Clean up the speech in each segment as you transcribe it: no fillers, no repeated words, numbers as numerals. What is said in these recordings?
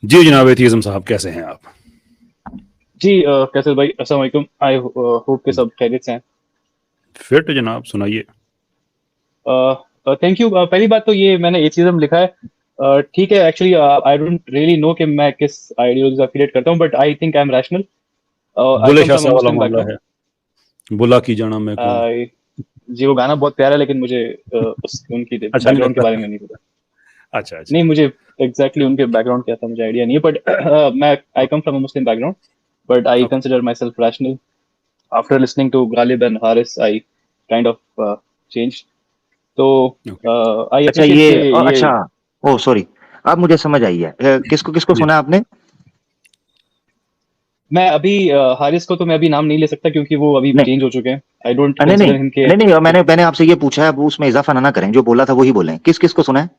जी जनाब एथियज्म साहब, कैसे हैं आप? जी कैसर भाई, अस्सलाम वालेकुम। आई होप के सब खैरियत से हैं। फिट जनाब, सुनाइए। Thank you. पहली बात तो ये मैंने एथियज्म लिखा है, ठीक है। Actually I don't really know कि मैं किस आइडियोलॉजी से एफिलिएट करता हूँ, but I think I am rational. I Bulleh कम शाह फ्रॉम अ साहब वाला मुस्लिम मामला बैकग्राउंड। है। बुला की जाना मैं कौन। जी वो गाना बहुत प्यारा है, लेकिन मुझे उनकी अच्छा नहीं बैकग्राउंड के लगता। बारे में नहीं पता। अच्छा नहीं, अच्छा। मुझे एग्जैक्टली उनके बैकग्राउंड क्या था मुझे आइडिया नहीं है, बट मैं I come from a Muslim background, but I okay. Consider myself rational. After listening to Ghalib and Haris, I kind of change. तो ओके। आई अच्छा अप्रिशिएट ये के ये। अच्छा। ओ सॉरी, अब मुझे समझ आई है। किसको किसको जी सुना जी। आपने? मैं अभी हारिस को तो मैं अभी नाम नहीं ले सकता क्योंकि वो अभी नहीं चेंज हो चुके हैं। आई डोंट नहीं नहीं कंसिडर हिम के। नहीं नहीं, मैंने मैंने आपसे ये पूछा है, अब उसमें इजाफा ना करें, जो बोला था वही बोलें। किस किस को सुना है?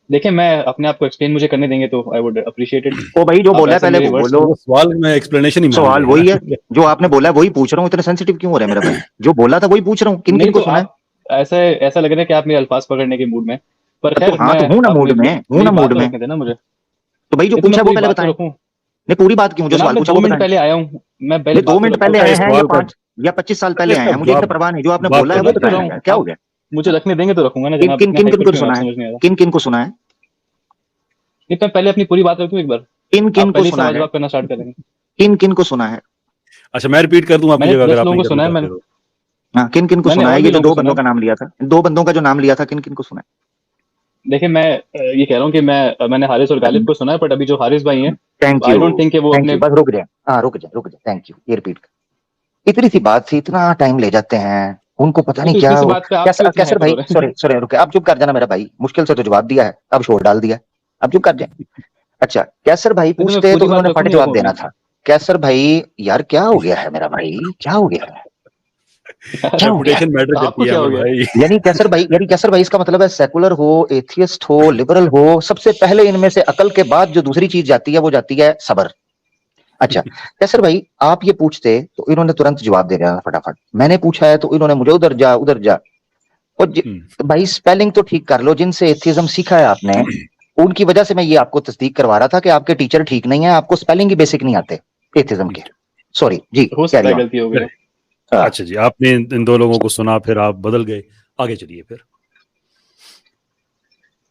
देखिए, मैं अपने आप को एक्सप्लेन मुझे करने देंगे तो आई वुड अप्रिशिएट इट। ओ भाई, जो आप बोला है ऐसे पहले मेरे वो वर्ड्स बोलो। को। वो सवाल में एक्सप्लेनेशन ही मांग सवाल रहे हैं वही है ना। जो आपने बोला है, वही पूछ रहा हूँ। इतने सेंसिटिव क्यों हो रहे हैं मेरे भाई? जो बोला था वही पूछ रहा हूँ, किन किन नहीं को तो सुना है? आप ऐसा ऐसा लग रहा है कि आप मेरे अल्फाज पकड़ने के मूड में। पर तो खैर, हाँ, मैं तो हूं ना आप मूड मेरी में, हूं ना मेरी मूड बात तो में। रखने देना मुझे। तो भाई जो नहीं तो मैं पूछा वो पूरी पहले बात तो बताएं। रखूं। नहीं, पूरी बात क्यों? जो जनाब, सवाल मैं पूछा दो वो मिनट बताएं। पहले आया हूँ। मैं पहले नहीं, दो बात तो मिनट रखता हूँ। पहले अच्छा आए इस हैं या सवाल का। 5 या 25 साल अच्छा पहले आए इसका हैं, मुझे इतना जवाब, परवाह नहीं। जो आपने बात बोला तो है वो रख तो बताएं। रहा बताया हूँ जाए, क्या हो आप। गया? मुझे हाँ। रखने देंगे तो रखूंगा ना किन जनाब, किन इतना किन किन हाइपर को क्यों हैं सुना आप? है? समझ नहीं आ रहा। किन किन को सुना है? नहीं तो मैं पहले अपनी पूरी बात रखूं एक बार। किन किन आप को पहले ही सुना सवाल है? जवाब करना स्टार्ट करेंगे। किन किन को सुना है? अच्छा मैं रिपीट कर दूं आपकी मैंने जगह, अगर 10 आप लोगों नहीं को करना सुना है। चाहते मैंने तो। हाँ, किन किन को मैंने सुना है? और ये भी जो लोगों को दो सुना बंदों है। का नाम लिया था, दो बंदों का जो नाम लिया था, किन किन को सुना देखिए, मैं ये कह रहा हूँ कि मैंने हारिस और है? गालिब को सुना है, बट अभी जो हारिस भाई हैं, thank I you. Don't think कि वो थैंक अपने। यू, बस रुक जाए। हाँ, रुक जाए, थैंक यू। ये रिपीट कर, इतनी सी बात से इतना टाइम ले जाते हैं। उनको पता नहीं नहीं तो क्या इतनी सी बात पे आप क्यों कैसर इतने कैसर हाइपर हो भाई, रहे हैं? सॉरी सॉरी, रुके, अब चुप कर जाना मेरा भाई। मुश्किल से तो जवाब दिया है, अब शोर डाल दिया। अब चुप कर जाए। अच्छा, कैसर भाई नहीं तो मैं पूछते तो पूरी बात उन्होंने रखूं फट नहीं जवाब रखूं देना अपनी? था। कैसर भाई, यार क्या हो गया है मेरा भाई, क्या हो गया है? क्या हो गया है? रेपुटेशन मैटर करती आपको है क्या हो अमर गया? भाई। यानी कैसर भाई इसका मतलब है सेकुलर हो, एथियस्ट हो, लिबरल हो, सबसे पहले इनमें से अकल के बाद जो दूसरी चीज जाती है वो जाती है सबर। अच्छा, कैसर भाई आप ये पूछते तो इन्होंने तुरंत जवाब दे दिया फटाफट। मैंने पूछा है तो इन्होंने मुझे उधर जा उधर जा। और तो भाई स्पेलिंग तो ठीक कर लो। जिनसे एथिज्म सीखा है आपने, उनकी वजह से मैं ये आपको तस्दीक करवा रहा था कि आपके टीचर ठीक नहीं है, आपको स्पेलिंग ही बेसिक नहीं आते एथिज्म के। सॉरी जी, हो सकता कैरी है ऑन। गलती हो गई हो। अच्छा जी, आपने इन दो लोगों को सुना, फिर आप बदल गए। आगे चलिए फिर।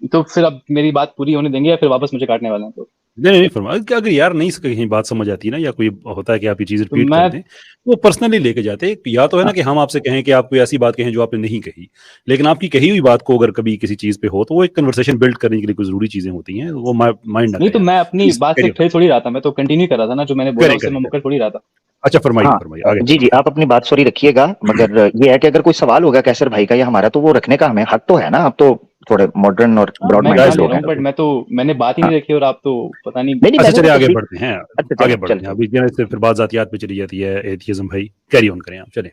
तो फिर अब मेरी बात पूरी होने देंगे या फिर वापस मुझे काटने वाले हैं? नहीं नहीं फरमाया कि अगर यार नहीं कहीं बात समझ आती ना, या कोई होता है कि आप ये चीज तो रिपीट कर मैं दें, वो पर्सनली लेके जाते हैं। या तो है ना कि हम आपसे कहें कि आप कोई ऐसी बात कहें जो आपने नहीं कही, लेकिन आपकी कही हुई बात को अगर कभी किसी चीज पे हो तो वो एक कन्वर्सेशन बिल्ड करने के लिए कुछ जरूरी चीजें होती हैं, वो माइंड ना नहीं करें तो आप। मैं अपनी प्लीज बात से कैरी ऑन। ठेल थोड़ी रहा था, मैं तो कंटिन्यू कर रहा था ना। जो मैंने बोला करें उससे करें मैं करें। मुकर थोड़ी रहा था। अच्छा फरमाइए हाँ, फरमाइए, आगे जी चलिए। जी, आप अपनी बात सॉरी रखिएगा, मगर ये है कि अगर कोई सवाल होगा कैसर भाई का या हमारा, तो वो रखने का हमें हक तो है ना। आप तो थोड़े मॉडर्न और हाँ, ब्रॉड मैं मान माइंडेड जायज ले लोग रहा हैं। हूँ, बट मैंने बात ही हाँ, नहीं रखी और आप तो पता नहीं। नहीं नहीं, अच्छा मैंने तो चलिए आगे तस्दीक। बढ़ते हैं। अच्छा, आगे चले बढ़ते चलते हैं, हैं। अभी जैसे फिर बात जातियात पे चली जाती है। एथियज्म भाई कैरी ऑन करें आप, चले।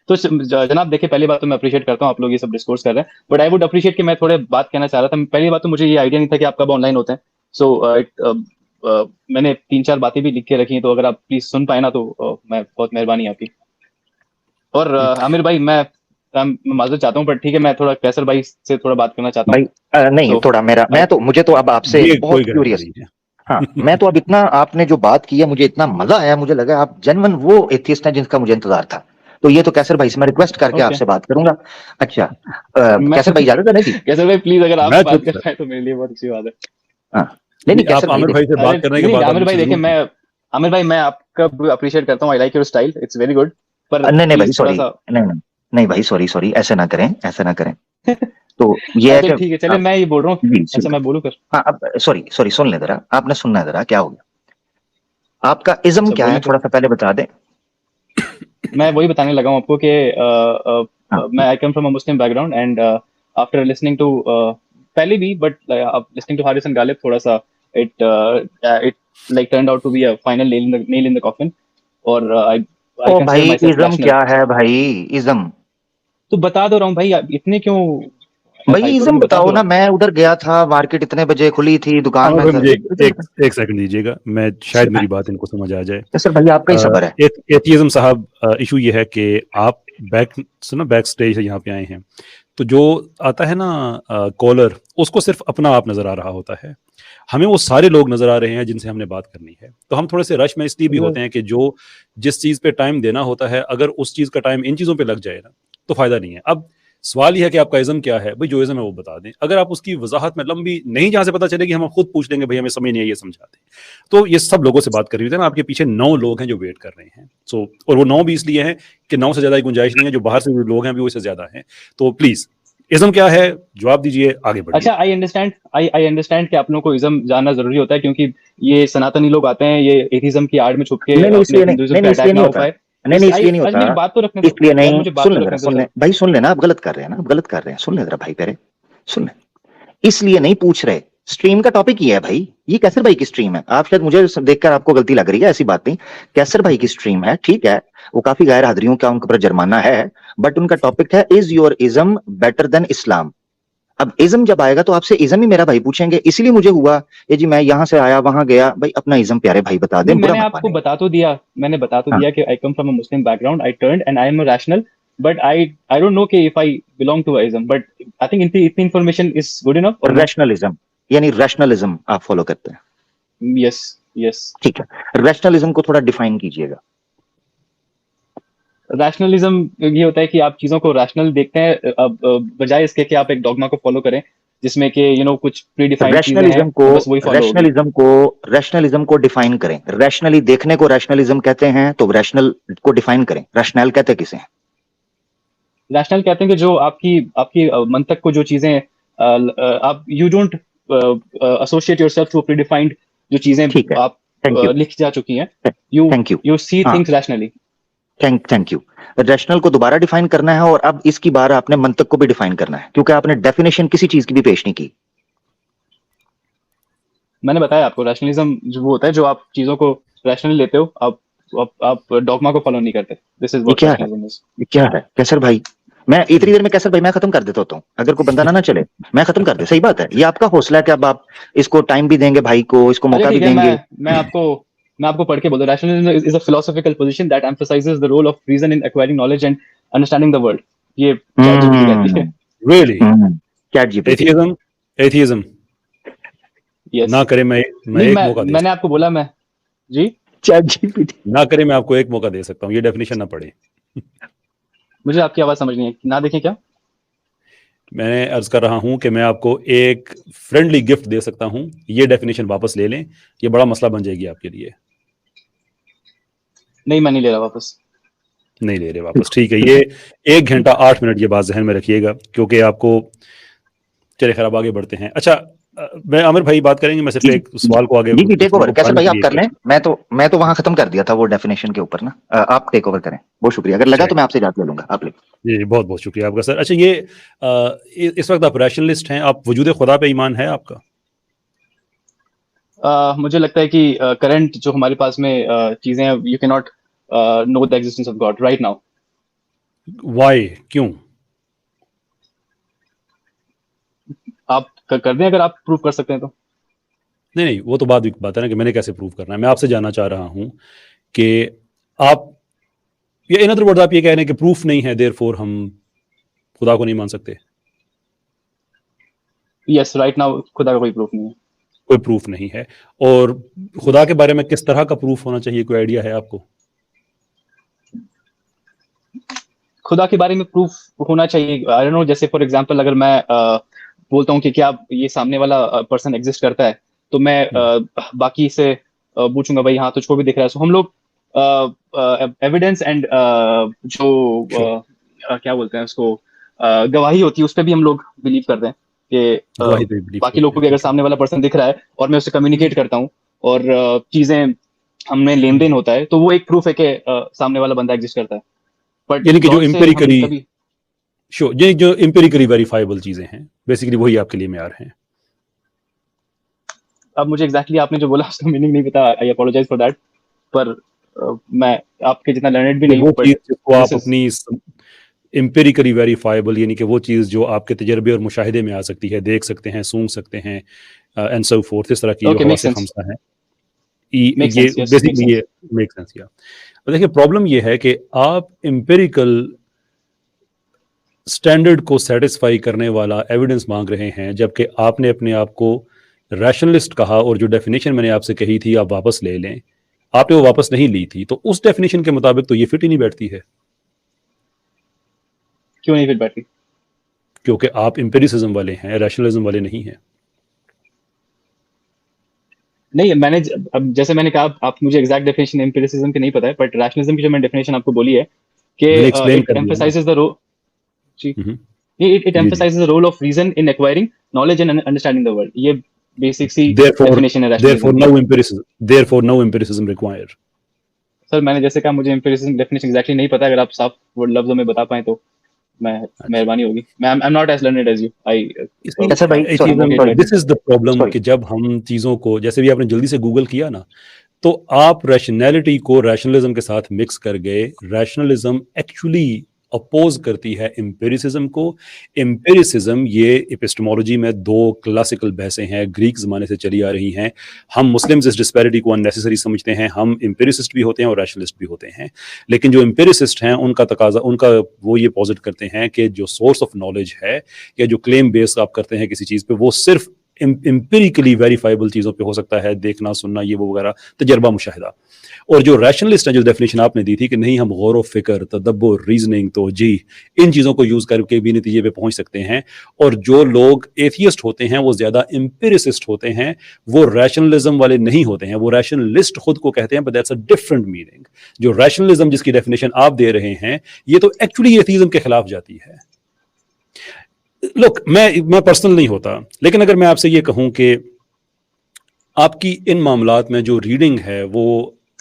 तो जनाब, देखिए, पहली बात तो मैं अप्रिशिएट करता हूँ आप लोग ये सब डिस्कोर्स कर रहे हैं, बट आई वुड अप्रिशिएट कि मैं थोड़े बात कहना चाह रहा था। पहली बात तो मुझे ये आइडिया नहीं था कि आप कब ऑनलाइन होते हैं। सो मैंने 3-4 बातें भी लिख के रखी हैं, तो अगर आप प्लीज सुन पाए ना तो मैं बहुत मेहरबानी आपकी। और आमिर भाई, मैं माजूर चाहता हूँ, बट ठीक है, मैं थोड़ा कैसर भाई से थोड़ा बात करना चाहता हूँ। भाई नहीं, सो थोड़ा मेरा, मैं तो, मुझे तो अब आपसे ये कोई बहुत गरज क्यूरियस। नहीं है। हाँ, मैं तो अब इतना, आपने जो बात की है मुझे इतना मजा आया, मुझे लगा आप जेन्युइन वो एथियस्ट हैं जिसका मुझे इंतजार था। तो ये तो कैसर भाई से मैं रिक्वेस्ट करके ओके। आपसे बात करूंगा। अच्छा, मैं कैसर भाई इजाजत है ना जी? कैसर भाई, प्लीज अगर आप मैं बात चुप कर सर। पाए तो मेरे लिए बहुत अच्छी बात है। हाँ, नहीं नहीं, नहीं, कैसर आप भाई आमिर भाई देखिए। से अरे बात करने के नहीं, बाद आप आमिर भाई मुझसे देखिए, जरूर मैं पूछें। आमिर भाई, मैं आपका अप्रिशिएट करता हूँ। I like your style, it's very good. पर नहीं नहीं भाई, प्लीज थोड़ा सॉरी। सा। नहीं नहीं नहीं भाई, सॉरी सॉरी, ऐसे ना करें, ऐसे ना करें। तो ये है अच्छा कि ठीक है, चलिए आप, मैं ये बोल रहा हूँ। जी अच्छा, सुन। मैं बोलूँ फिर? हाँ, अब सॉरी सॉरी, सुन ले जरा, आपने सुनना है जरा, क्या हो गया? आपका इज्म अच्छा, क्या है, बोलें थोड़ा फिर। सा पहले बता दें। मैं वही बताने लगा हूँ आपको कि हाँ। मैं I come from a Muslim background, and after listening to पहले भी, but listening to Haris and Ghalib, थोड़ा सा it it like turned out to be a final nail in the coffin. और आई ओ कंसिडर भाई, माई सेल्फ इज्म रैशनल। क्या है भाई? Ism. तो बता दो रहा हूँ भाई, आप इतने क्यों भाई हाइपर हो? इज्म मैं बता बताओ तो रहा ना, हूँ। मैं उधर गया था, मार्केट इतने बजे खुली थी, दुकान आमिर में भाई सर मुझे इज्म बता। एक सेकंड दीजिएगा, मैं शायद मेरी बात इनको समझ आ जाए। तो सर भाई आपका ही सबर है। एथियज्म साहब, इशू ये है कि आप बैक स्टेज से यहाँ पे आए हैं, तो जो आता है ना कॉलर, उसको सिर्फ अपना आप नजर आ रहा होता है। हमें वो सारे लोग नजर आ रहे हैं जिनसे हमने बात करनी है। तो हम थोड़े से रश में इसलिए भी होते हैं कि जो जिस चीज पे टाइम देना होता है, अगर उस चीज का टाइम इन चीजों पे लग जाए ना तो फायदा नहीं है। अब सवाल यह है कि आपका इज़्म क्या है, भाई जो इज़्म है वो बता दें। अगर आप उसकी वजाहत में लंबी नहीं जहां से पता चलेगी, हम खुद पूछ लेंगे भाई हमें समझ नहीं है, ये समझा दें। तो ये सब लोगों से बात कर रही थी ना, आपके पीछे 9 लोग हैं जो वेट कर रहे हैं। सो और वो 9 भी इसलिए हैं कि 9 से ज्यादा की गुंजाइश नहीं है, जो बाहर से लोग हैं भी उससे ज्यादा हैं। तो प्लीज इज़्म क्या है जवाब दीजिए, आगे बढ़िए। अच्छा, आई अंडरस्टैंड कि आप लोगों को इज्म जानना जरूरी होता है, क्योंकि ये सनातनी लोग आते हैं, ये एथिज्म की आड़ में छुप के नहीं नहीं अपने इसलिए नहीं, हिंदुइज्म नहीं पे नहीं अटैक इसलिए ना नहीं हो होता, पाए। नहीं नहीं इसलिए नहीं आज होता, मेरी बात तो रखने दो इसलिए यार, नहीं। मुझे बात सुन तो ले जरा, रखने दो सुन ले सर। भाई, सुन ले ना, आप गलत कर रहे हैं ना, आप गलत कर रहे हैं, सुन ले जरा भाई पहले, सुन ले। इसलिए नहीं पूछ रहे, स्ट्रीम का टॉपिक ये है भाई, ये कैसर भाई की स्ट्रीम है। आप शायद मुझे देखकर आपको गलती लग रही है, ऐसी बात नहीं, कैसर भाई की स्ट्रीम है, ठीक है। वो काफी गैर हाजिरियों का उनके ऊपर जुर्माना है, बट उनका टॉपिक है is your ism better than Islam. अब इज्म जब आएगा तो आपसे इज्म ही मेरा भाई पूछेंगे, इसीलिए मुझे हुआ ये जी, मैं यहां से आया वहां गया, भाई अपना इज्म प्यारे भाई बता नहीं, दें, बुरा मैंने मत आपको माने। बता तो दिया, मैंने बता तो हाँ, दिया कि I come from a Muslim background, I turned and I am a rational, but I don't know कि if I belong to ism, but I think इतनी इन्फॉर्मेशन इज गुड इनफ और नो। रैशनलिज्म, यानी rationalism आप follow करते हैं, yes, yes. ठीक है। Rationalism को थोड़ा डिफाइन कीजिएगा। रैशनलिज्म ये होता है कि आप चीजों को रैशनल देखते हैं, बजाय इसके कि आप एक डॉगमा को फॉलो करें जिसमें कि कुछ प्री डिफाइंड चीजें हैं, तो बस वही फॉलो होगी। रैशनलिज्म को डिफाइन करें। रैशनली देखने को रैशनलिज्म कहते हैं, तो रैशनल को डिफाइन करें। रैशनल कहते किसे हैं? रैशनल कहते हैं कि जो आपकी आपकी मंतक को जो चीजें आप you don't associate yourself to predefined जो चीजें ठीक है, आप थैंक यू, लिख जा चुकी हैं, you thank you, you see हाँ, things rationally. Thank you. Rational को दोबारा डिफाइन करना है, और अब इसकी बार आपने मंतक को भी डिफाइन करना है, क्योंकि आपने डेफिनेशन किसी चीज की भी पेश नहीं की। मैंने बताया आपको, रैशनलिज्म जो वो होता है जो आप चीजों को रैशनली लेते हो, आप डॉगमा को फॉलो नहीं करते। दिस इज ये व्हाट क्या है, रैशनलिज्म इज। ये क्या है कैसर भाई? मैं इतनी देर में कैसर भाई मैं खत्म कर देता होता हूँ, अगर कोई बंदा ना चले मैं खत्म कर दे। सही बात है, ये आपका हौसला है कि अब आप इसको टाइम भी देंगे, भाई को इसको अच्छा मौका भी ठीक है, देंगे। मैं आपको पढ़ के बोल दूं। Rationalism is a philosophical position that emphasises the role of reason in acquiring knowledge and understanding the world. ये चैट जीपीटी कहती है। Really ChatGPT. Atheism, atheism yes. ना करे, मैं नहीं, एक मौका दे मैंने आपको बोला, मैं जी, चैट जीपीटी ना करे, मैं आपको एक मौका दे सकता हूँ, ये डेफिनेशन ना पढ़े। मुझे आपकी आवाज समझ नहीं है, ना देखें क्या? मैंने अर्ज कर रहा हूं कि मैं आपको एक फ्रेंडली गिफ्ट दे सकता हूं, ये डेफिनेशन वापस ले लें, ये बड़ा मसला बन जाएगी आपके लिए। नहीं, मैं नहीं ले रहा वापस। नहीं ले रहे वापस, ठीक है। ये 1 घंटा 8 मिनट ये बात जहन में रखिएगा, क्योंकि आपको, चले खैर अब आगे बढ़ते हैं। अच्छा, मैं आमिर भाई बात करेंगे, मैं सिर्फ एक सवाल को आगे जी टेक ओवर कैसर भाई आप कर के लें, मैं तो वहां खत्म कर दिया था वो डेफिनेशन के ऊपर ना। आप टेक ओवर करें, बहुत शुक्रिया। अगर लगा तो मैं आपसे इजाजत ले लूंगा, आप ले। जी बहुत बहुत शुक्रिया आपका सर। अच्छा, ये इस वक्त आप रैशनलिस्ट हैं, आप वजूद खुदा पे ईमान है आपका? मुझे लगता है कि करंट जो हमारे पास में चीजें हैं, you can not know the existence of God right now. Why, क्यों? आप कर दें अगर आप प्रूव कर सकते हैं तो। नहीं नहीं, वो तो बात है ना कि मैंने कैसे प्रूव करना है। मैं आपसे जानना चाह रहा हूं कि आप, ये इन अदर वर्ड्स आप ये कह रहे हैं कि प्रूफ नहीं है, देयरफॉर हम खुदा को नहीं मान सकते? यस, राइट नाउ खुदा का कोई प्रूफ नहीं है। कोई प्रूफ नहीं है। और खुदा के बारे में किस तरह का प्रूफ होना चाहिए, कोई आइडिया है आपको? खुदा के बारे में प्रूफ होना चाहिए, आई डोंट नो, जैसे फॉर एग्जांपल अगर मैं बोलता हूँ कि क्या ये सामने वाला पर्सन एग्जिस्ट करता है, तो मैं बाकी से पूछूंगा भाई हाँ तुझको भी दिख रहा है, सो हम लोग एविडेंस एंड जो क्या बोलते हैं उसको, गवाही होती है, उस पर भी हम लोग बिलीव करते हैं कि गवाही पे believe बाकी लोग को करते भी हैं, अगर सामने वाला पर्सन दिख रहा है और मैं उससे कम्युनिकेट करता हूँ और चीजें हमें लेन देन होता है, तो वो एक प्रूफ है कि सामने वाला बंदा एग्जिस्ट करता है। बट यानी कि जो God से हम एम्पिरिकली, कभी, ये जो एम्पिरिकली वेरीफाइबल चीजें हैं, बेसिकली वही आपके लिए मेयार हैं। अब मुझे एग्जैक्टली आपने जो बोला उसका मीनिंग नहीं पता, आई अपोलोजाइज फॉर दैट, पर मैं आपके जितना लर्नेड भी नहीं वो हूँ, बट चीज जिसको आप अपनी एम्पिरिकली वेरीफाइबल, यानी कि वो चीज जो आपके तजर्बे और मुशाहिदे में आ सकती है, देख सकते हैं, सूंघ सकते हैं, एंड सो फोर्थ, इस तरह की जो हवा से खमसा है, ये बेसिकली ये मेक सेंस। या देखिए, प्रॉब्लम ये है कि आप एम्पिरिकल स्टैंडर्ड को सेटिस्फाई करने वाला एविडेंस मांग रहे हैं, जबकि आपने अपने आप को रैशनलिस्ट कहा और जो डेफिनेशन मैंने आपसे कही थी आप वापस ले लें, आपने वो वापस नहीं ली थी, तो उस डेफिनेशन के मुताबिक तो ये फिट ही नहीं बैठती है, क्यों नहीं फिट बैठती? क्योंकि आप एम्पिरिसिज्म वाले हैं, रैशनलिज्म वाले नहीं हैं। नहीं, मैंने अब जैसे मैंने कहा, आप मुझे एग्जैक्ट डेफिनेशन एम्पिरिसिज्म की नहीं पता है, बट रैशनलिज्म की जो मैंने डेफिनेशन आपको बोली है कि मैंने एक्सप्लेन इट कर दिया ना। एम्फसाइजेस द रोल, जी, हम्म, इट जी जी। Emphasises the role of reason in acquiring knowledge and understanding the world. ये बेसिक सी Therefore, डेफिनेशन है therefore रैशनलिज्म की। no empiricism, therefore no empiricism required. Sir मैंने जैसे कहा, मुझे एम्पिरिसिज्म डेफिनेशन एग्जैक्टली नहीं पता, अगर आप साफ लफ्जों में बता पाए तो मैं मेहरबानी होगी। मैं I am not as learned as you. I Qaiser भाई, this is the problem sorry. कि जब हम चीजों को, जैसे भी आपने जल्दी से गूगल किया ना, तो आप रैशनैलिटी को रैशनलिज्म के साथ मिक्स कर गए। रैशनलिज्म एक्चुअली अपोज करती है एम्पिरिसिज्म को। एम्पिरिसिज्म, ये एपिस्टेमोलॉजी में दो क्लासिकल बहसें हैं, ग्रीक ज़माने से चली आ रही हैं। हम मुस्लिम्स इस डिस्पैरिटी को अननेसेसरी समझते हैं, हम एम्पिरिसिस्ट भी होते हैं और रैशनलिस्ट भी होते हैं। लेकिन जो एम्पिरिसिस्ट हैं उनका तकाजा, उनका वो ये पॉजिट करते हैं कि जो सोर्स ऑफ नॉलेज है या जो क्लेम बेस आप करते हैं किसी चीज़ पे, वो सिर्फ एम्पिरिकली वेरीफाइबल चीज़ों पे हो सकता है, देखना सुनना ये वो वगैरह, तजर्बा मुशाहिदा। और जो रैशनलिस्ट है, जो डेफिनेशन आपने दी थी कि नहीं हम गौर व फिक्र, तदब्बुर, रीजनिंग, तो जी, इन चीज़ों को यूज़ करके भी नतीजे पे पहुंच सकते हैं। और जो लोग एथियस्ट होते हैं वो ज़्यादा एम्पिरिसिस्ट होते हैं, वो रैशनलिज्म वाले नहीं होते हैं, वो रैशनलिस्ट खुद को कहते हैं, but that's a different meaning. जो रैशनलिज्म जिसकी डेफिनेशन आप दे रहे हैं, ये तो एक्चुअली एथियज्म के खिलाफ जाती है। लुक, मैं पर्सनल नहीं होता, लेकिन अगर मैं आपसे ये कहूं कि आपकी इन मामलात में जो रीडिंग है वो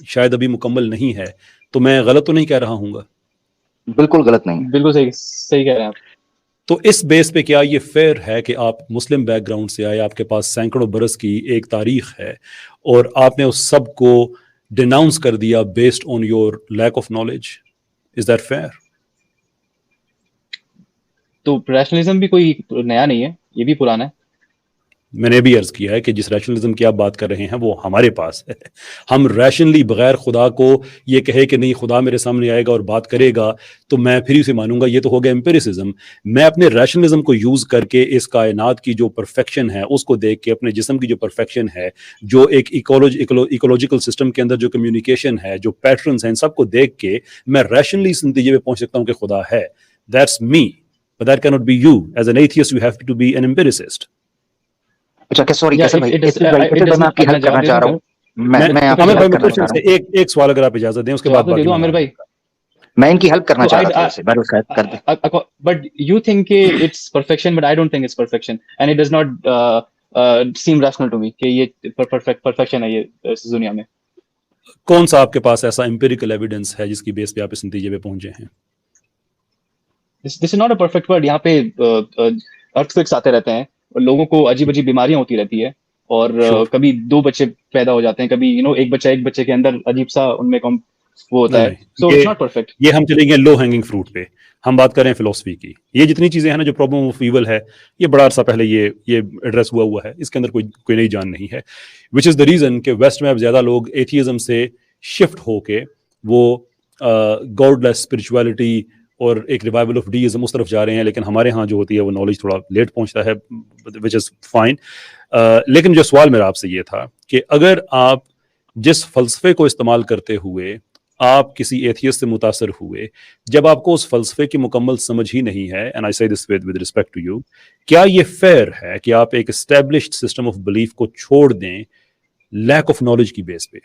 शायद अभी मुकम्मल नहीं है, तो मैं गलत तो नहीं कह रहा हूँगा? बिल्कुल गलत नहीं। बिल्कुल सही सही कह रहे हैं आप। तो इस बेस पे क्या ये फेयर है कि आप मुस्लिम बैकग्राउंड से आए, आपके पास सैकड़ों बरस की एक तारीख है और आपने उस सब को डिनाउंस कर दिया based on your lack of knowledge? Is that fair? तो रैशनलिज्म भी कोई नया नहीं है, ये भी पुराना है। मैंने भी अर्ज किया है कि जिस रैशनलिज्म की आप बात कर रहे हैं वो हमारे पास है। हम रैशनली बगैर खुदा को ये कहे कि नहीं खुदा मेरे सामने आएगा और बात करेगा तो मैं फिर उसे मानूंगा, ये तो हो गया एम्पिरिसिज्म। मैं अपने रैशनलिज्म को यूज करके इस कायनात की जो परफेक्शन है उसको देख के, अपने जिस्म की जो परफेक्शन है, जो एक इकोलॉजिकल सिस्टम के अंदर जो कम्युनिकेशन है, जो पैटर्न्स हैं, इन सबको देख के मैं रैशनली इस नतीजे पे पहुंच सकता हूं कि खुदा है। That's me, but that can not be you. As an atheist you have to be an empiricist. अच्छा, सॉरी Yeah, कैसर भाई, it does- कैसर भाई, it कैसर भाई, does मैं not- आपकी मैं हेल्प जवाब करना दे चाह दूं रहा हूँ। क्या? मैं आमिर आपकी भाई, हेल्प मैं करना क्वेश्चन चाह रहा से हूँ। एक सवाल अगर आप इजाजत दें, उसके बाद जवाब तो बाकी दे दूं मैं आमिर भाई। मैं इनकी हेल्प करना तो चाह रहा था वैसे, मैं उसका हेल्प कर दे। but you think it's perfection, but I don't think it's perfection, and it does not seem rational to me कि ये perfection है ये इस दुनिया में। कौन सा आपके पास ऐसा एम्पिरिकल एविडेंस है जिसकी बेस पे आप इस नतीजे पे पहुंचे हैं? This is not a perfect world। यहाँ पे earthquakes आते रहते हैं और लोगों को अजीब अजीब बीमारियां होती रहती है, और Sure. कभी दो बच्चे पैदा हो जाते हैं, कभी एक बच्चे के अंदर अजीब सा उनमें वो होता है। So it's not perfect। ये हम चलेंगे लो हैंगिंग फ्रूट पे। हम बात करें फिलोसफी की। ये जितनी चीजें हैं ना, जो प्रॉब्लम ऑफ ईवल है, ये बड़ा अरसा पहले ये एड्रेस हुआ है, इसके अंदर कोई नई जान नहीं है। विच इज द रीजन कि वेस्ट में अब ज्यादा लोग एथियज्म से शिफ्ट होके वो गॉडलेस स्पिरिचुअलिटी और एक रिवाइवल ऑफ डीइज्म उस तरफ जा रहे हैं। लेकिन हमारे यहाँ जो होती है वो नॉलेज थोड़ा लेट पहुंचता है, विच इज फाइन। लेकिन जो सवाल मेरा आपसे ये था कि अगर आप जिस फलसफे को इस्तेमाल करते हुए आप किसी एथियस्ट से मुतासर हुए, जब आपको उस फलसफे की मुकम्मल समझ ही नहीं है, and I say this with respect to you, क्या ये फेयर है कि आप एक एस्टेब्लिश्ड सिस्टम ऑफ बिलीफ को छोड़ दें लैक ऑफ नॉलेज की बेस पे?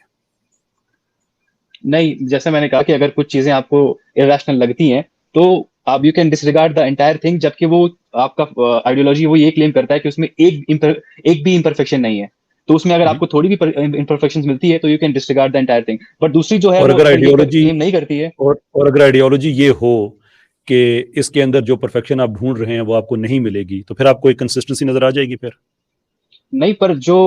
नहीं, जैसे मैंने कहा कि अगर कुछ चीजें आपको इरेशनल लगती हैं तो आप you can disregard the entire thing, जबकि वो आपका आइडियोलॉजी वो ये क्लेम करता है कि उसमें एक भी इम्परफेक्शन नहीं है। तो उसमें अगर आपको थोड़ी भी इम्परफेक्शंस मिलती है तो you can disregard the entire thing. But दूसरी जो है और वो अगर ये आइडियोलॉजी क्लेम नहीं करती है। और अगर आइडियोलॉजी ये हो कि इसके अंदर जो परफेक्शन आप ढूंढ रहे हैं वो आपको नहीं मिलेगी, तो फिर आपको एक कंसिस्टेंसी नजर आ जाएगी फिर? नहीं, पर जो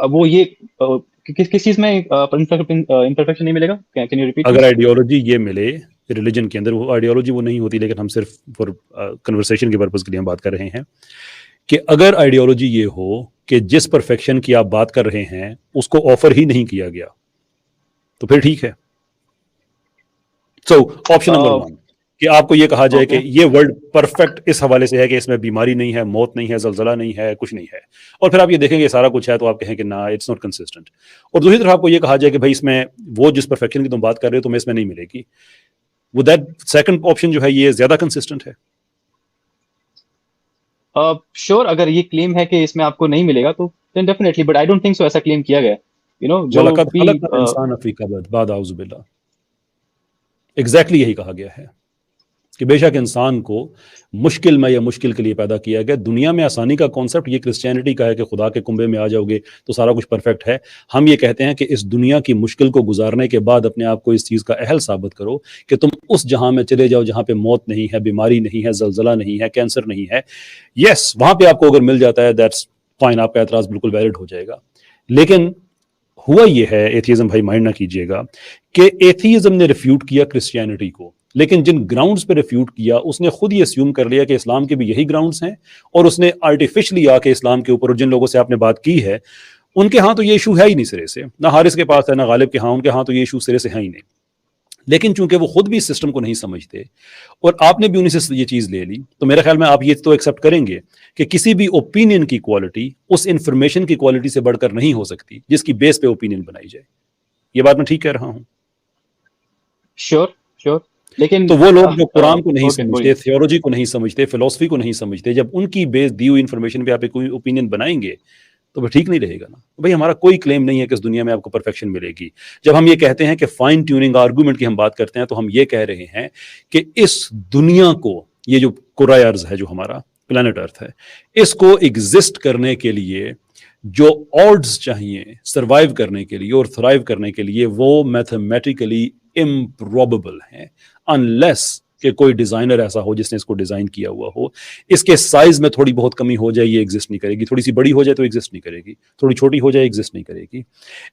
वो ये किस चीज में इम्परफेक्शन नहीं मिलेगा? Can you repeat? अगर आइडियोलॉजी ये मिले रिलीजन के अंदर, वो आइडियोलॉजी वो नहीं होती, लेकिन हम सिर्फ फॉर कन्वर्सेशन के पर्पज के लिए हम बात कर रहे हैं कि अगर आइडियोलॉजी ये हो कि जिस परफेक्शन की आप बात कर रहे हैं उसको ऑफर ही नहीं किया गया, तो फिर ठीक है। सो ऑप्शन नंबर 1, कि आपको ये कहा जाए कि Okay. ये वर्ल्ड परफेक्ट इस हवाले से है कि इसमें बीमारी नहीं है, मौत नहीं है, जलजला नहीं है, कुछ नहीं है, और फिर आप ये देखेंगे सारा कुछ है, तो आप कहें कि ना, इट्स नॉट कंसिस्टेंट। और दूसरी तरफ आपको ये कहा जाए कि भाई इसमें वो जिस परफेक्शन की तुम बात कर रहे हो तुम्हें इसमें नहीं मिलेगी, वो दैट सेकंड ऑप्शन जो है ये ज्यादा कंसिस्टेंट है। श्योर, अगर ये क्लेम है कि इसमें आपको नहीं मिलेगा तो then definitely, but I don't think so ऐसा क्लेम किया गया है। जो वलक़द भी खलक़नल इंसान फी कबद बाद औज़ु बिल्लाह, एग्जैक्टली यही कहा गया है कि बेशक इंसान को मुश्किल में या मुश्किल के लिए पैदा किया गया। दुनिया में आसानी का कॉन्सेप्ट ये क्रिश्चियनिटी का है कि खुदा के कुंबे में आ जाओगे तो सारा कुछ परफेक्ट है। हम ये कहते हैं कि इस दुनिया की मुश्किल को गुजारने के बाद अपने आप को इस चीज़ का अहल साबित करो कि तुम उस जहां में चले जाओ जहां पे मौत नहीं है, बीमारी नहीं है, जलजला नहीं है, कैंसर नहीं है। यस, वहां पे आपको अगर मिल जाता है दैट्स फाइन, आपका एतराज़ बिल्कुल वैलिड हो जाएगा। लेकिन हुआ ये है, एथियज्म भाई माइंड ना कीजिएगा, कि एथियज्म ने रिफ्यूट किया क्रिश्चियनिटी को, लेकिन जिन ग्राउंड्स पे रिफ्यूट किया उसने खुद ही अस्यूम कर लिया कि इस्लाम के भी यही ग्राउंड्स हैं, और उसने आर्टिफिशियली आके इस्लाम के ऊपर, और जिन लोगों से आपने बात की है उनके यहाँ तो ये इशू है ही नहीं सिरे से, ना हारिस के पास है ना गालिब के यहाँ, उनके यहाँ तो ये इशू सिरे से है ही नहीं। लेकिन चूंकि वो खुद भी इस सिस्टम को नहीं समझते और आपने भी उन्हीं से ये चीज़ ले ली, तो मेरे ख्याल में आप ये तो एक्सेप्ट करेंगे कि किसी भी ओपिनियन की क्वालिटी उस इंफॉर्मेशन की क्वालिटी से बढ़कर नहीं हो सकती जिसकी बेस पे ओपिनियन बनाई जाए। ये बात मैं ठीक कह रहा हूँ? Sure sure. लेकिन तो वो लोग जो कुरान को नहीं ओके, समझते, बोलिए। थियोलॉजी को नहीं समझते, फिलोसफी को नहीं समझते, जब उनकी बेस दी हुई इंफॉर्मेशन पे आप एक कोई ओपिनियन बनाएंगे तो वो ठीक नहीं रहेगा ना। भाई हमारा कोई क्लेम नहीं है कि इस दुनिया में आपको परफेक्शन मिलेगी। जब हम ये कहते हैं कि फाइन ट्यूनिंग आर्गुमेंट की हम बात करते हैं, तो हम ये कह रहे हैं कि इस दुनिया को, ये जो कुर्रा अर्ज है, जो हमारा प्लेनेट अर्थ है, इसको एग्जिस्ट करने के लिए जो ऑड्स चाहिए सर्वाइव करने के लिए और थ्राइव करने के लिए, वो मैथमेटिकली इम्प्रोबेबल है, अनलेस कि कोई डिजाइनर ऐसा हो जिसने इसको डिजाइन किया हुआ हो। इसके साइज में थोड़ी बहुत कमी हो जाए, ये एग्जिस्ट नहीं करेगी। थोड़ी सी बड़ी हो जाए तो एग्जिस्ट नहीं करेगी, थोड़ी छोटी हो जाए एग्जिस्ट नहीं करेगी।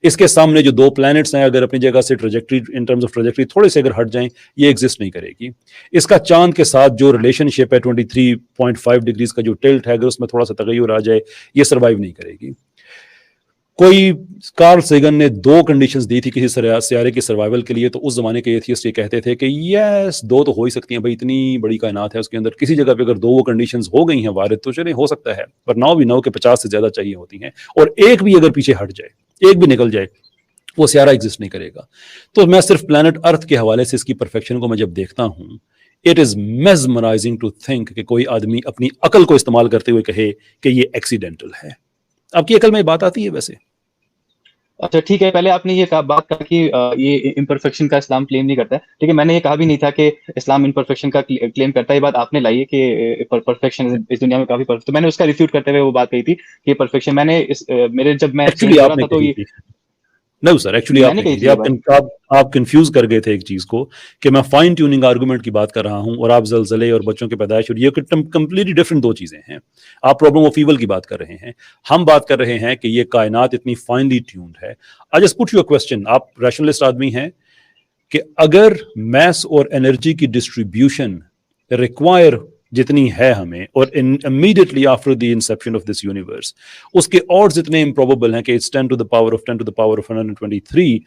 इसके सामने जो दो प्लैनेट्स हैं, अगर अपनी जगह से trajectory, in terms of trajectory थोड़े से अगर हट जाएं, ये एग्जिस्ट नहीं करेगी। इसका चांद के साथ जो रिलेशनशिप है 23.5 डिग्रीज का जो टिल्ट है, अगर उसमें थोड़ा सा तगय्युर आ जाए, ये सर्वाइव नहीं करेगी। कोई कार्ल सेगन ने 2 कंडीशंस दी थी किसी सियारे की सर्वाइवल के लिए, तो उस जमाने के एथियस्ट ये कहते थे कि यस 2 तो हो ही सकती हैं भाई, इतनी बड़ी कायनात है, उसके अंदर किसी जगह पे अगर 2 वो कंडीशंस हो गई हैं वारिद, तो चले हो सकता है, पर नाउ वी नो के 50 से ज्यादा चाहिए होती हैं, और एक भी अगर पीछे हट जाए, एक भी निकल जाए, वो सियारा एग्जिस्ट नहीं करेगा। तो मैं सिर्फ प्लैनेट अर्थ के हवाले से इसकी परफेक्शन को मैं जब देखता हूँ, it is mesmerising to think कि कोई आदमी अपनी अकल को इस्तेमाल करते हुए कहे कि ये एक्सीडेंटल है। आपकी अकल में ये बात आती है वैसे? अच्छा ठीक है, पहले आपने ये बात कहा कि ये इम्परफेक्शन का इस्लाम क्लेम नहीं करता है। ठीक है, मैंने ये कहा भी नहीं था कि इस्लाम इम्परफेक्शन का क्लेम करता है। ये बात आपने लाई है कि परफेक्शन इस दुनिया में काफी परफेक्ट, तो मैंने उसका रिफ्यूट करते हुए वो बात कही थी कि परफेक्शन मैंने मेरे जब मैं एक्चुअली हो रहा आपने था तो कही ये थी। नो सर, एक्चुअली मैंने आपने कही कही थी थी। ये बात। आप कंफ्यूज कर गए थे एक चीज को कि मैं फाइन ट्यूनिंग आर्गुमेंट की बात कर रहा हूं और आप जलजले और बच्चों की पैदाइश, और ये कंप्लीटली डिफरेंट 2 चीजें हैं। आप प्रॉब्लम ऑफ ईवल की बात कर रहे हैं, हम बात कर रहे हैं कि ये कायनात इतनी फाइनली ट्यून्ड है। I just put your question, आप रैशनलिस्ट आदमी हैं, कि अगर मैस और एनर्जी की डिस्ट्रीब्यूशन रिक्वायर जितनी है हमें, और immediately after the inception of this universe उसके ऑड्स इतने इम्प्रोबेबल हैं कि it's 10 to the power of 10 to the power of 123,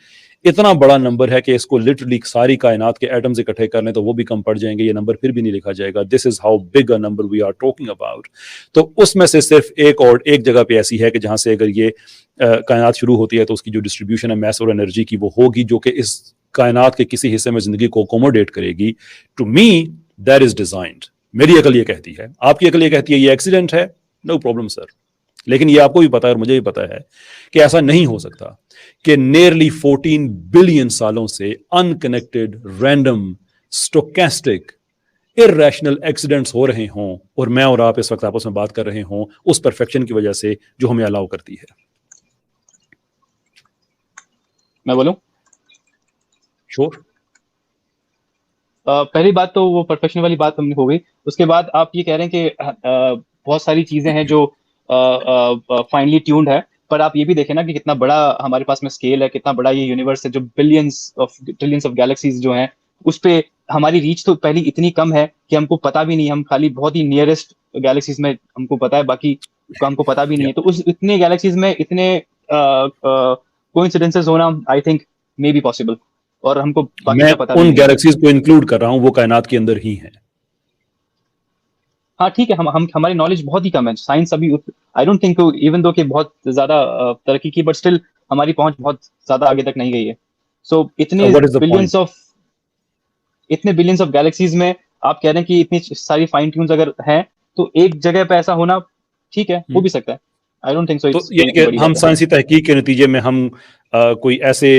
इतना बड़ा नंबर है कि इसको लिटरली सारी कायनात के एटम्स इकट्ठे करने तो वो भी कम पड़ जाएंगे, ये नंबर फिर भी नहीं लिखा जाएगा। This is how big a number we are talking about. तो उसमें से सिर्फ एक जगह पे ऐसी है कि जहां से अगर ये कायनात शुरू होती है तो उसकी जो डिस्ट्रीब्यूशन है मैस और एनर्जी की, वो होगी जो कि इस कायनात के किसी हिस्से में जिंदगी को अकोमोडेट करेगी। To me that is designed. मेरी अकल ये कहती है, आपकी अकल ये कहती है ये एक्सीडेंट है, नो प्रॉब्लम सर। लेकिन ये आपको भी पता है और मुझे भी पता है कि ऐसा नहीं हो सकता कि नियरली 14 बिलियन सालों से unconnected, random, stochastic, irrational accidents हो रहे हों और मैं और आप इस वक्त आपस में बात कर रहे हों उस परफेक्शन की वजह से जो हमें अलाउ करती है। मैं बोलूं? श्योर। पहली बात तो वो परफेक्शन वाली बात हमने हो गई। उसके बाद आप ये कह रहे हैं कि बहुत सारी चीजें हैं जो फाइनली ट्यून्ड है, पर आप ये भी देखें ना कि कितना बड़ा हमारे पास में स्केल है, कितना बड़ा ये यूनिवर्स है, जो ट्रिलियंस ऑफ गैलेक्सीज जो हैं, उस पे हमारी रीच तो पहली इतनी कम है कि हमको पता भी नहीं, हम खाली बहुत ही नियरेस्ट गैलेक्सीज में हमको पता है, बाकी का हमको पता भी नहीं है। तो उस इतने गैलेक्सीज में इतने कोइंसिडेंसेस होना I think may be possible. और हमको बाकी मैं का पता भी उन नहीं है। गैलेक्सीज को इंक्लूड कर रहा हूं, वो कायनात के अंदर ही है। हाँ ठीक है, हम हमारी नॉलेज बहुत ही कम है, साइंस अभी आई डोंट थिंक इवन दो कि बहुत ज्यादा तरक्की की, बट स्टिल हमारी पहुंच बहुत ज्यादा आगे तक नहीं गई है। So what is the point? इतने बिलियंस ऑफ गैलेक्सीज में आप कह रहे हैं कि इतनी सारी फाइन ट्यून्स अगर हैं, तो एक जगह पे ऐसा होना ठीक है, हो भी सकता है। आई डोंट थिंक सो तो इट्स यानी कोई बड़ी कि हम बात है। साइंसी तहकीक के नतीजे में हम कोई ऐसे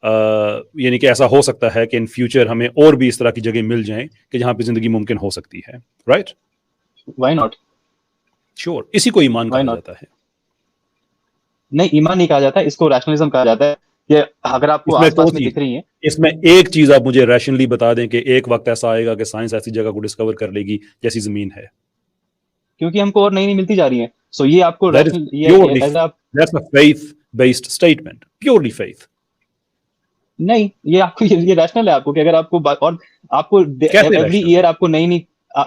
यानी कि ऐसा हो सकता है कि इन फ्यूचर हमें और भी इस तरह की जगह मिल जाएं कि जहां पे जिंदगी मुमकिन हो सकती है, राइट? Why not? श्योर, इसी को ईमान व्हाई कहा नॉट? जाता है। नहीं, ईमान नहीं कहा जाता, इसको रैशनलिज्म कहा जाता है कि अगर आपको इसमें आसपास दो में चीज, दिख रही है। इसमें एक चीज आप मुझे रैशनली बता दें कि एक वक्त ऐसा आएगा कि साइंस ऐसी जगह को डिस्कवर कर लेगी जैसी जमीन है। क्योंकि हमको और नई नई मिलती जा रही है, सो ये आपको दैट इज रैशनल, ये प्योरली, एज आप, that's a faith based statement, purely faith. नहीं, ये आपको ये रैशनल है आपको कि अगर आपको और आपको कैसे एवरी रैशनल ईयर है? आपको नई नई,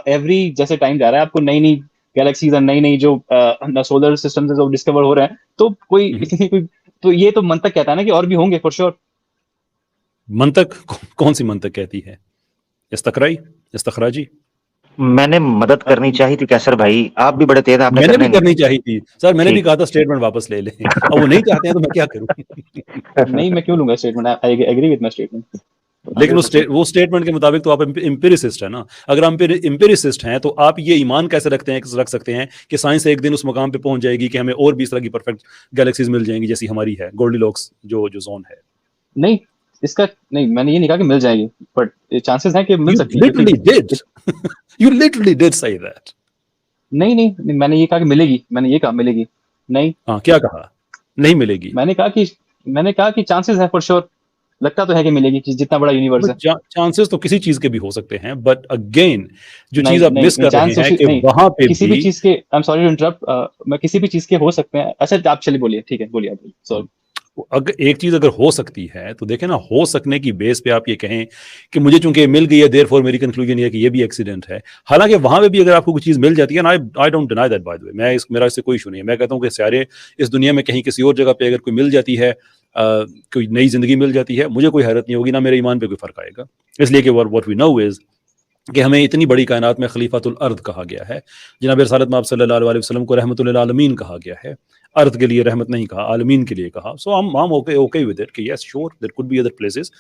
एवरी जैसे टाइम जा रहा है आपको नई नई गैलेक्सीज और नई नई जो सोलर सिस्टम जो डिस्कवर हो रहे हैं, तो कोई इतनी कोई, तो ये तो मंतक कहता है ना कि और भी होंगे फॉर श्योर। मंतक कौन सी मंतक कहती है? इस्तकराई, इस्तखराजी? मैंने मदद करनी चाहिए थी कैसर भाई, आप भी बड़े तेज हैं, आपने मैंने भी करने नहीं करनी चाहिए थी सर, मैंने भी ठीक। कहा था स्टेटमेंट वापस ले लें, अब वो नहीं चाहते हैं तो मैं क्या करूं? नहीं, मैं क्यों लूंगा statement? I agree with my statement लेकिन 100%। वो स्टेटमेंट के मुताबिक तो आप एम्पिरिसिस्ट है ना। अगर आप एम्पिरिसिस्ट हैं तो आप ये ईमान कैसे रख सकते हैं कि साइंस एक दिन उस मुकाम पे पहुंच जाएगी कि हमें और भी इस तरह की परफेक्ट गैलेक्सीज मिल जाएंगी जैसी हमारी है, गोल्डीलॉक्स जो जो जोन है। नहीं, इसका नहीं, मैंने ये नहीं कहा कि मिल जाएगी, बट चांसेस हैं कि मिल यू सकती है, क्योंकि literally did, you literally did say that. नहीं नहीं नहीं, मैंने ये कहा कि मिलेगी, मैंने ये कहा मिलेगी नहीं। हाँ, क्या कहा? नहीं मिलेगी? मैंने कहा कि चांसेस है फॉर श्योर, लगता तो है कि मिलेगी, कि जितना बड़ा यूनिवर्स है। चांसेस तो किसी चीज के भी हो सकते हैं, बट अगेन जो चीज नहीं आप नहीं मिस नहीं, कर रहे चांस हैं कि नहीं, वहां पे किसी भी भी चीज के, I am sorry to interrupt, मैं किसी भी चीज के हो सकते हैं। अच्छा आप चलिए बोलिए, ठीक है बोलिए आप, सॉरी। अगर एक चीज अगर हो सकती है तो देखें ना, हो सकने की बेस पे आप ये कहें कि मुझे चूंकि मिल गई है देयरफॉर मेरी कंक्लूजन ये है कि ये भी एक्सीडेंट है। हालांकि वहां पे भी अगर आपको कोई चीज मिल जाती है ना, I don't deny that by the way, मेरा इससे कोई इशू नहीं है। मैं कहता हूं कि सारे इस दुनिया में कहीं किसी और जगह पे अगर कोई मिल जाती है, कोई नई जिंदगी मिल जाती है, मुझे कोई हैरत नहीं होगी, ना मेरे ईमान पे कोई फर्क आएगा। इसलिए कि व्हाट वी नो इज कि हमें इतनी बड़ी कायनात में खलीफातुल अर्द कहा गया है। जनाब रसूलुल्लाह महमद सल्लल्लाहु अलैहि वसल्लम को रहमतुल लिल आलमीन कहा गया है, अर्थ के लिए रहमत नहीं कहा, आलमीन के लिए कहा। सो हम ओके विद इट कि yes sure there could be other places,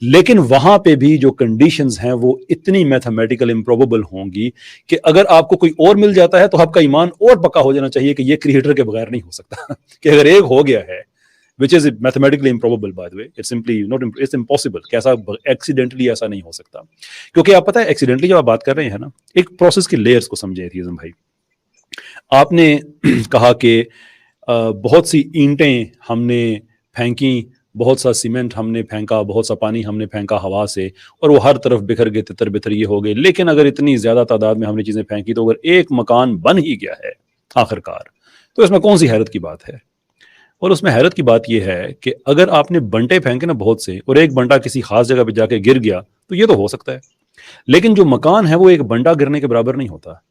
लेकिन वहां पे भी जो कंडीशंस हैं वो इतनी मैथमेटिकल इम्प्रोबेबल होंगी कि अगर आपको कोई और मिल जाता है तो आपका ईमान और पक्का हो जाना चाहिए कि ये क्रिएटर के बगैर नहीं हो सकता। कि अगर एक हो गया है, which is mathematically improbable by the way, it's simply not, it's impossible कि ऐसा एक्सीडेंटली ऐसा नहीं हो सकता। क्योंकि आप पता है एक्सीडेंटली जब आप बात कर रहे हैं ना, एक प्रोसेस की लेयर्स को समझे एथियज्म भाई। आपने कहा कि बहुत सी ईंटें हमने फेंकी, बहुत सा सीमेंट हमने फेंका, बहुत सा पानी हमने फेंका हवा से, और वो हर तरफ बिखर गए, तितर बितर ये हो गए। लेकिन अगर इतनी ज्यादा तादाद में हमने चीजें फेंकी तो अगर एक मकान बन ही गया है आखिरकार, तो इसमें कौन सी हैरत की बात है? और उसमें हैरत की बात यह है कि अगर आपने बंटे फेंके ना बहुत से, और एक बंटा किसी खास जगह पे जाके गिर गया, तो ये तो हो सकता है। लेकिन जो मकान है वो एक बंटा गिरने के बराबर नहीं होता।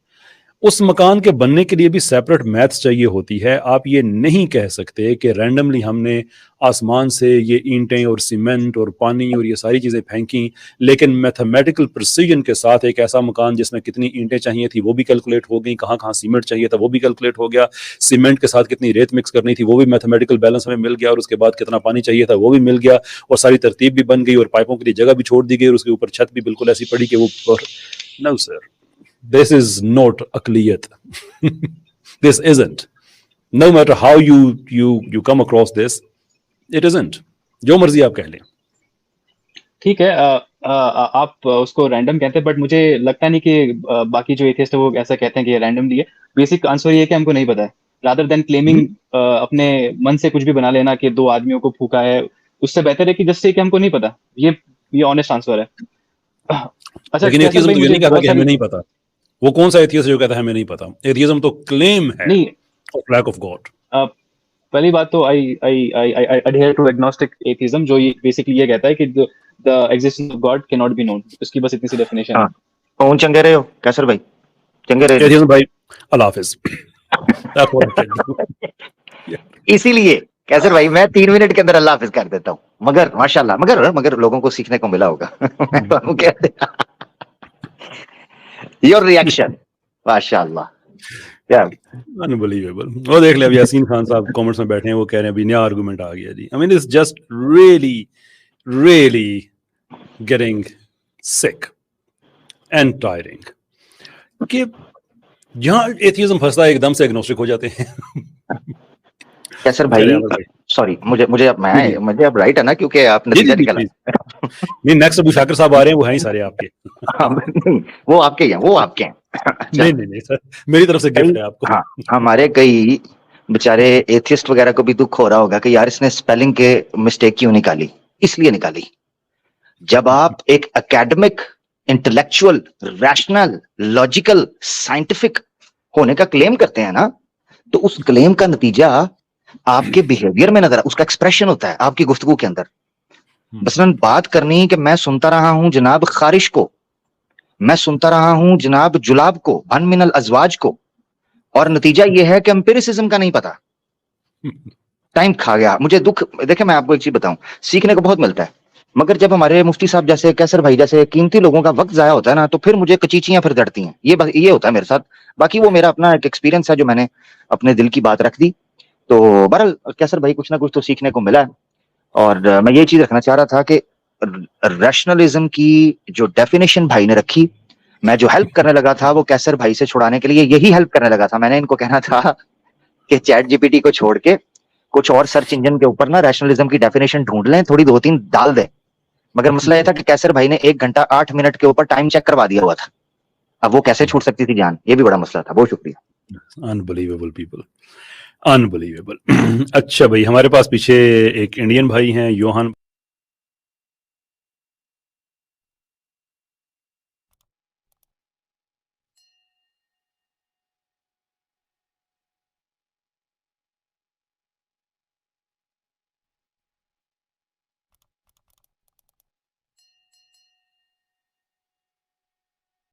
उस मकान के बनने के लिए भी सेपरेट मैथ्स चाहिए होती है। आप ये नहीं कह सकते कि रैंडमली हमने आसमान से ये ईंटें और सीमेंट और पानी और ये सारी चीज़ें फेंकी, लेकिन मैथमेटिकल प्रिसीजन के साथ एक ऐसा मकान जिसमें कितनी ईंटें चाहिए थी वो भी कैलकुलेट हो गई, कहाँ कहाँ सीमेंट चाहिए था वो भी कैलकुलेट हो गया, सीमेंट के साथ कितनी रेत मिक्स करनी थी वो भी मैथमेटिकल बैलेंस हमें मिल गया, और उसके बाद कितना पानी चाहिए था वो भी मिल गया, और सारी तरतीब भी बन गई, और पाइपों के लिए जगह भी छोड़ दी गई, और उसके ऊपर छत भी बिल्कुल ऐसी पड़ी कि वो no sir, this is not aqliyat. This isn't. No matter how you come across this, it isn't. जो मर्जी आप कह लें। ठीक है, आप उसको रैंडम कहते हैं, बट मुझे लगता नहीं कि बाकी जो एथियस्ट है वो ऐसा कहते हैं कि ये रैंडमली है। बेसिक आंसर ये है कि हमको नहीं पता है, रादर देन क्लेमिंग अपने मन से कुछ भी बना लेना कि दो आदमियों को फूका है, उससे बेहतर है कि जस्ट से कि हमको नहीं पता। ये ऑनेस्ट आंसर है। अच्छा लेकिन कैसर एथियज्म भाई, तो ये मुझे नहीं कहता बहुत कि हमें सारी, नहीं पता। वो कौन सा एथियस्ट है जो कहता है हमें नहीं पता? एथियज्म तो क्लेम है नहीं, ऑफ लैक ऑफ गॉड। पहली बात तो आई आई आई आई अडहेयर टू एग्नोस्टिक एथियज्म, जो ये बेसिकली ये कहता है कि the existence of God can not be known. उसकी बस इतनी सी डेफिनेशन है। हाँ, कौन चंगे रहे हो कैसर भाई, चंगे रहे एथियज्म भाई, अल्लाह हाफिज। That's what I can do. Yeah. इसीलिए कैसर भाई मैं 3 मिनट के अंदर अल्लाह हाफिज कर देता हूँ, मगर माशाल्लाह, मगर लोगों को सीखने को मिला होगा। मैं तो क्या योर रिएक्शन, माशाल्लाह, क्या अनबिलीवेबल। वो देख ले अभी यासीन खान साहब कमेंट्स में बैठे हैं, वो कह रहे हैं अभी नया आर्गुमेंट आ गया जी। I mean it's just really getting sick and tiring कि जहां एथियज्म फंसता है एकदम से एग्नोस्टिक हो जाते हैं। कैसर चलिए, भाई अमर भाई। सॉरी, मुझे अब राइट है ना, क्योंकि आप जी नतीजा जी निकला। नहीं, नेक्स्ट अबू शाकिर साहब आ रहे हैं, वो हैं ही सारे आपके। वो आपके हैं, वो आपके हैं। अच्छा, नहीं सर, मेरी तरफ से गिफ्ट है आपको। हाँ, हमारे कई बेचारे एथियस्ट वगैरह को भी दुख हो रहा होगा कि यार इसने स्पेलिंग के मिस्टेक क्यों निकाली। इसलिए निकाली, जब आप एक academic, intellectual, rational, logical, scientific होने का क्लेम करते हैं ना, तो उस क्लेम का नतीजा आपके बिहेवियर में नजर, उसका एक्सप्रेशन होता है आपकी गुफ्तगू के अंदर। मसलन बात करनी कि मैं सुनता रहा हूं जनाब खारिश को, मैं सुनता रहा हूं जनाब जुलाब को, बन मिनल अजवाज को, और नतीजा यह है कि एम्पिरिसिज्म का नहीं पता, टाइम खा गया। मुझे दुख, देखे मैं आपको एक चीज बताऊं, सीखने को बहुत मिलता है, मगर जब हमारे मुफ्ती साहब जैसे, कैसर भाई जैसे कीमती लोगों का वक्त जाया होता है ना, तो फिर मुझे कचीचियां फिर दड़ती हैं। ये होता है मेरे साथ। बाकी वो मेरा अपना एक एक्सपीरियंस है जो मैंने अपने दिल की बात रख दी। तो बहरहाल कैसर भाई कुछ ना कुछ तो सीखने को मिला है, और मैं ये चीज रखना चाह रहा था कि रैशनलिज्म की जो डेफिनेशन भाई ने रखी, मैं जो हेल्प करने लगा था वो कैसर भाई से छुड़ाने के लिए यही हेल्प करने लगा था। मैंने इनको कहना था कि चैट जीपीटी को छोड़ के कुछ और सर्च इंजन के ऊपर ना रैशनलिज्म की डेफिनेशन ढूंढ लें, थोड़ी 2-3 डाल दें। मगर मसला ये था कि कैसर भाई ने 1 घंटा 8 मिनट के ऊपर टाइम चेक करवा दिया हुआ था। अब वो कैसे छूट सकती थी जान, ये भी बड़ा मसला था। बहुत शुक्रिया। Unbelievable people, unbelievable. अच्छा भाई, हमारे पास पीछे एक इंडियन भाई हैं, योहान